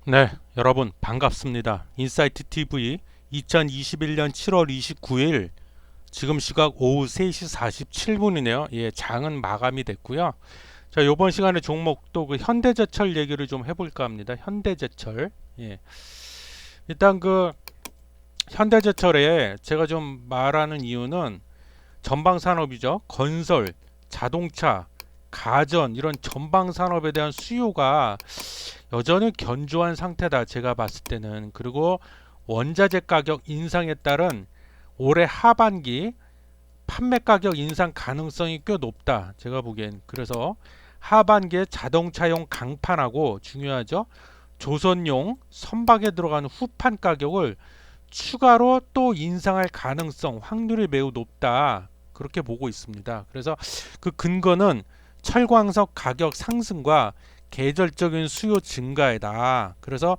네, 여러분 반갑습니다. 인사이트 TV 2021년 7월 29일 지금 시각 오후 3시 47분이네요. 예, 장은 마감이 됐고요. 자, 이번 시간에 종목도 그 현대제철 얘기를 좀 해볼까 합니다. 현대제철. 예. 일단 그 현대제철에 제가 좀 말하는 이유는 전방 산업이죠. 건설, 자동차, 가전 이런 전방 산업에 대한 수요가 여전히 견조한 상태다. 제가 봤을 때는. 그리고 원자재 가격 인상에 따른 올해 하반기 판매 가격 인상 가능성이 꽤 높다. 제가 보기엔. 그래서 하반기에 자동차용 강판하고 중요하죠. 조선용 선박에 들어가는 후판 가격을 추가로 또 인상할 가능성, 확률이 매우 높다. 그렇게 보고 있습니다. 그래서 그 근거는 철광석 가격 상승과 계절적인 수요 증가이다. 그래서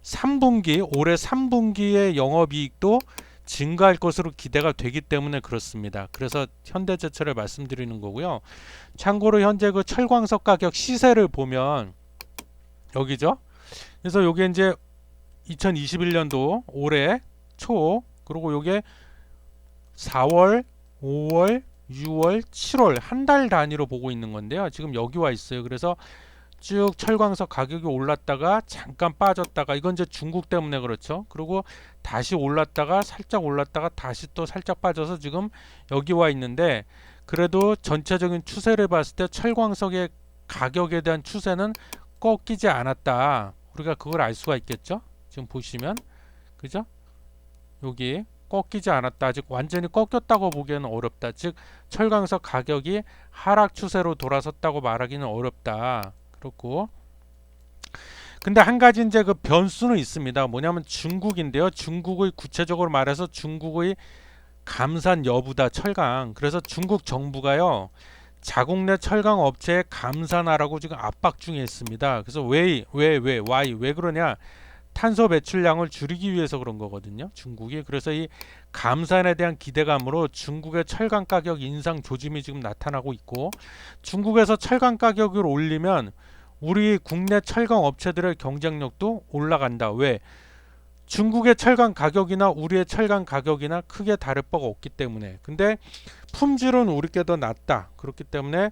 3분기, 올해 3분기의 영업이익도 증가할 것으로 기대가 되기 때문에 그렇습니다. 그래서 현대제철을 말씀드리는 거고요. 참고로 현재 그 철광석 가격 시세를 보면 여기죠. 그래서 요게 이제 2021년도 올해 초, 그리고 요게 4월, 5월, 6월, 7월 한 달 단위로 보고 있는 건데요. 지금 여기 와 있어요. 그래서 쭉 철광석 가격이 올랐다가 잠깐 빠졌다가, 이건 이제 중국 때문에 그렇죠. 그리고 다시 올랐다가 살짝 올랐다가 다시 또 살짝 빠져서 지금 여기 와 있는데, 그래도 전체적인 추세를 봤을 때 철광석의 가격에 대한 추세는 꺾이지 않았다. 우리가 그걸 알 수가 있겠죠. 지금 보시면, 그죠? 여기 꺾이지 않았다. 아직 완전히 꺾였다고 보기에는 어렵다. 즉 철강석 가격이 하락 추세로 돌아섰다고 말하기는 어렵다. 그렇고, 근데 한 가지 이제 그 변수는 있습니다. 뭐냐면 중국인데요. 중국의, 구체적으로 말해서 중국의 감산 여부다. 철강. 그래서 중국 정부가요, 자국 내 철강 업체에 감산하라고 지금 압박 중에 있습니다. 그래서 왜 그러냐? 탄소 배출량을 줄이기 위해서 그런 거거든요. 중국이. 그래서 이 감산에 대한 기대감으로 중국의 철강 가격 인상 조짐이 지금 나타나고 있고, 중국에서 철강 가격을 올리면 우리 국내 철강 업체들의 경쟁력도 올라간다. 왜? 중국의 철강 가격이나 우리의 철강 가격이나 크게 다를 바가 없기 때문에. 근데 품질은 우리께 더 낫다. 그렇기 때문에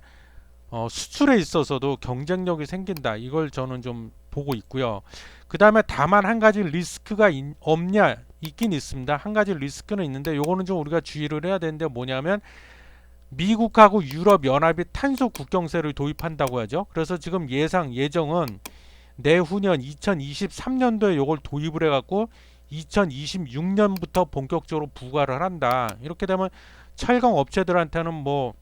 수출에 있어서도 경쟁력이 생긴다. 이걸 저는 좀 보고 있고요. 그 다음에 다만 한 가지 리스크가 없냐? 있긴 있습니다. 한 가지 리스크는 있는데 요거는 좀 우리가 주의를 해야 되는데, 뭐냐면 미국하고 유럽 연합이 탄소 국경세를 도입한다고 하죠. 그래서 지금 예정은 내후년 2023년도에 요걸 도입을 해갖고 2026년부터 본격적으로 부과를 한다. 이렇게 되면 철강 업체들한테는 뭐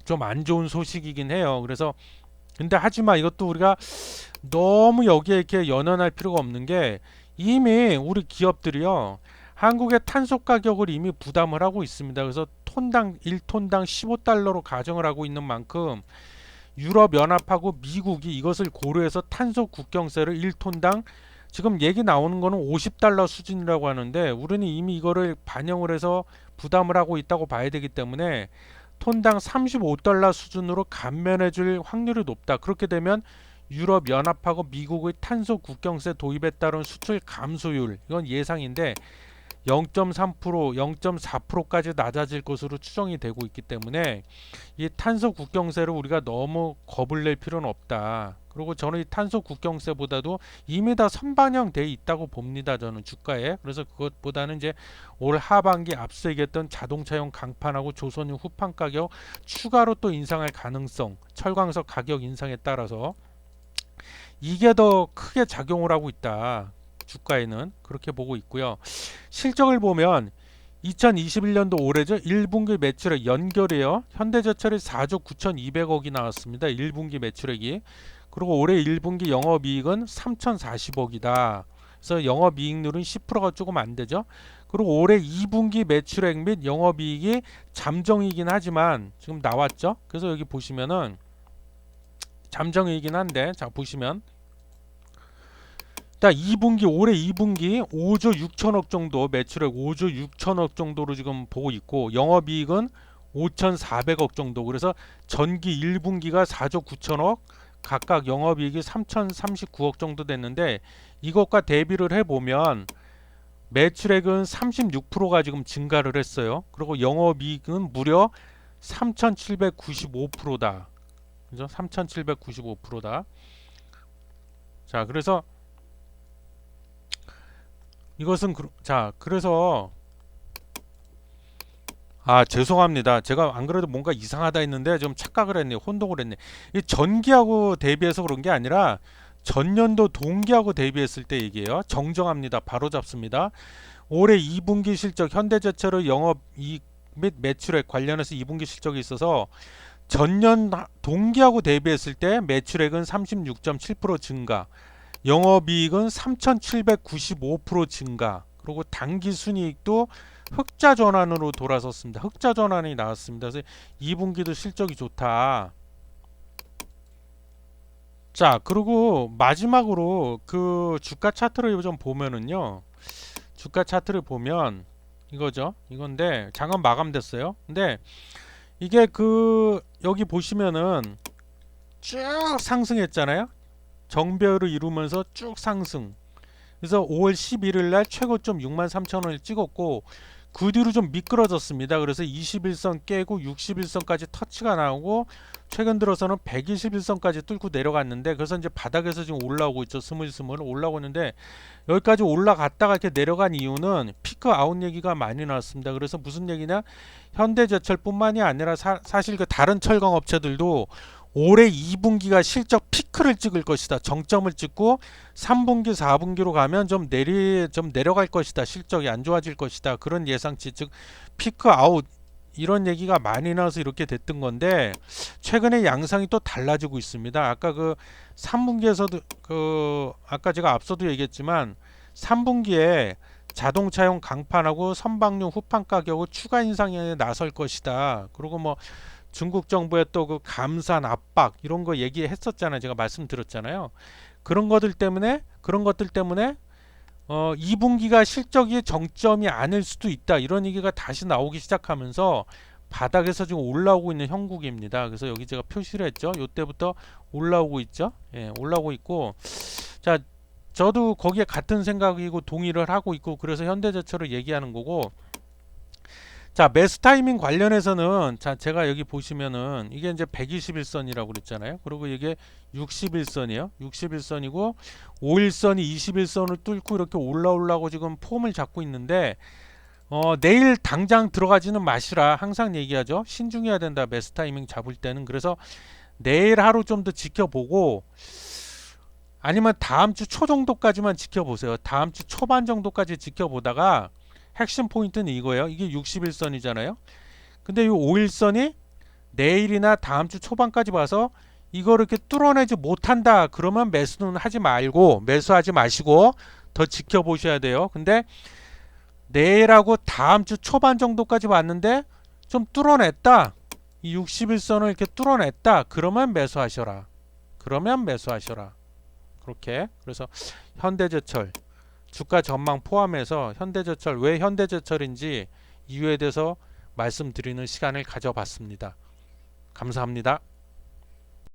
좀 안 좋은 소식이긴 해요. 그래서 근데 하지만 이것도 우리가 너무 여기에 이렇게 연연할 필요가 없는 게, 이미 우리 기업들이요, 한국의 탄소 가격을 이미 부담을 하고 있습니다. 그래서 톤당 1톤당 15달러로 가정을 하고 있는 만큼 유럽 연합하고 미국이 이것을 고려해서 탄소 국경세를 1톤당, 지금 얘기 나오는 거는 50달러 수준이라고 하는데, 우리는 이미 이거를 반영을 해서 부담을 하고 있다고 봐야 되기 때문에 톤당 35달러 수준으로 감면해 줄 확률이 높다. 그렇게 되면 유럽 연합하고 미국의 탄소 국경세 도입에 따른 수출 감소율, 이건 예상인데 0.3%, 0.4%까지 낮아질 것으로 추정이 되고 있기 때문에 이 탄소 국경세를 우리가 너무 겁을 낼 필요는 없다. 그리고 저는 이 탄소 국경세보다도 이미 다 선반영돼 있다고 봅니다. 저는 주가에. 그래서 그것보다는 이제 올 하반기 앞서 얘기했던 자동차용 강판하고 조선용 후판 가격 추가로 또 인상할 가능성, 철광석 가격 인상에 따라서 이게 더 크게 작용을 하고 있다. 주가에는 그렇게 보고 있고요. 실적을 보면 2021년도 올해죠. 1분기 매출액 연결이에요. 현대제철이 4조 9,200억이 나왔습니다. 1분기 매출액이. 그리고 올해 1분기 영업이익은 3,040억이다. 그래서 영업이익률은 10%가 조금 안 되죠. 그리고 올해 2분기 매출액 및 영업이익이 잠정이긴 하지만 지금 나왔죠. 그래서 여기 보시면은 잠정이긴 한데, 자 보시면 딱 2분기, 올해 2분기 5조 6천억 정도 매출액, 5조 6천억 정도로 지금 보고 있고, 영업이익은 5,400억 정도. 그래서 전기 1분기가 4조 9천억, 각각 영업이익이 3,039억 정도 됐는데 이것과 대비를 해보면 매출액은 36%가 지금 증가를 했어요. 그리고 영업이익은 무려 3,795%다. 그죠? 3,795%다. 자, 그래서 이것은 자, 그래서 죄송합니다. 제가 안 그래도 뭔가 이상하다 했는데 좀 착각을 했네. 혼동을 했네. 이 전기하고 대비해서 그런 게 아니라 전년도 동기하고 대비했을 때 얘기예요. 정정합니다. 바로 잡습니다. 올해 2분기 실적 현대제철의 영업이익 및 매출액 관련해서 2분기 실적이 있어서 전년 동기하고 대비했을 때 매출액은 36.7% 증가, 영업이익은 3,795% 증가, 그리고 당기순이익도 흑자 전환으로 돌아섰습니다. 흑자 전환이 나왔습니다. 그래서 2분기도 실적이 좋다. 자, 그리고 마지막으로 그 주가 차트를 좀 보면은요. 주가 차트를 보면 이거죠. 이건데 장은 마감됐어요. 근데 이게 그 여기 보시면은 쭉 상승했잖아요. 정배열을 이루면서 쭉 상승. 그래서 5월 11일 날 최고점 63,000원을 찍었고 그 뒤로 좀 미끄러졌습니다. 그래서 21선 깨고 61선까지 터치가 나오고 최근 들어서는 121선까지 뚫고 내려갔는데 그래서 이제 바닥에서 지금 올라오고 있죠. 스물스물 올라오고 있는데 여기까지 올라갔다가 이렇게 내려간 이유는 피크 아웃 얘기가 많이 나왔습니다. 그래서 무슨 얘기냐? 현대제철뿐만이 아니라 사실 그 다른 철강 업체들도 올해 2분기가 실적 피크를 찍을 것이다. 정점을 찍고 3분기, 4분기로 가면 좀 내려갈 것이다. 실적이 안 좋아질 것이다. 그런 예상치, 즉 피크 아웃 이런 얘기가 많이 나와서 이렇게 됐던 건데 최근에 양상이 또 달라지고 있습니다. 아까 그 3분기에서도 아까 제가 앞서도 얘기했지만 3분기에 자동차용 강판하고 선박용 후판 가격을 추가 인상에 나설 것이다. 그리고 뭐 중국 정부의 또 그 감산 압박 이런 거 얘기했었잖아요. 제가 말씀드렸잖아요. 그런 것들 때문에 2분기가 실적이 정점이 아닐 수도 있다. 이런 얘기가 다시 나오기 시작하면서 바닥에서 지금 올라오고 있는 형국입니다. 그래서 여기 제가 표시를 했죠. 이때부터 올라오고 있죠. 예, 올라오고 있고 자, 저도 거기에 같은 생각이고 동의를 하고 있고 그래서 현대제철을 얘기하는 거고 자, 매수 타이밍 관련해서는 자, 제가 여기 보시면은 이게 이제 121선이라고 그랬잖아요. 그리고 이게 61선이에요. 61선이고 5일선이 21선을 뚫고 이렇게 올라오려고 지금 폼을 잡고 있는데 내일 당장 들어가지는 마시라 항상 얘기하죠. 신중해야 된다. 매수 타이밍 잡을 때는. 그래서 내일 하루 좀 더 지켜보고 아니면 다음 주 초 정도까지만 지켜보세요. 다음 주 초반 정도까지 지켜보다가 핵심 포인트는 이거예요. 이게 61선이잖아요. 근데 이 5일선이 내일이나 다음 주 초반까지 봐서 이거를 이렇게 뚫어내지 못한다. 그러면 매수는 하지 말고 매수하지 마시고 더 지켜보셔야 돼요. 근데 내일하고 다음 주 초반 정도까지 봤는데 좀 뚫어냈다. 이 61선을 이렇게 뚫어냈다. 그러면 매수하셔라. 그렇게. 그래서 현대제철 주가 전망 포함해서 현대제철 왜 현대제철인지 이유에 대해서 말씀드리는 시간을 가져봤습니다. 감사합니다.